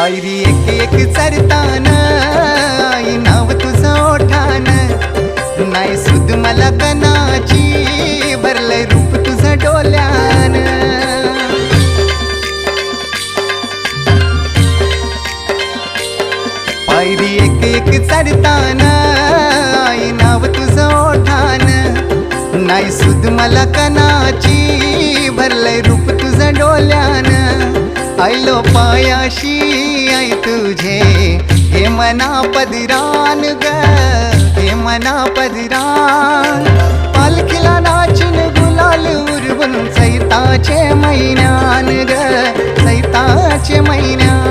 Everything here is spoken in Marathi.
पायरी एक एक चरतान आई नाव तुझं ओठान नाही सुद मला कनाची भरलंय रूप तुझं डोल्यान पायरी एक एक चरतान आई नाव तुझं ओठान नाही सुद मला कनाची भरलंय रूप तुझं डोल्यान आयलो पायाशी आई तुझे हे मना पदरान ग हे मना पदरान पालखीला नाचून गुलाल उरवून चैताचे महिन्यान ग चैताचे महिन्यान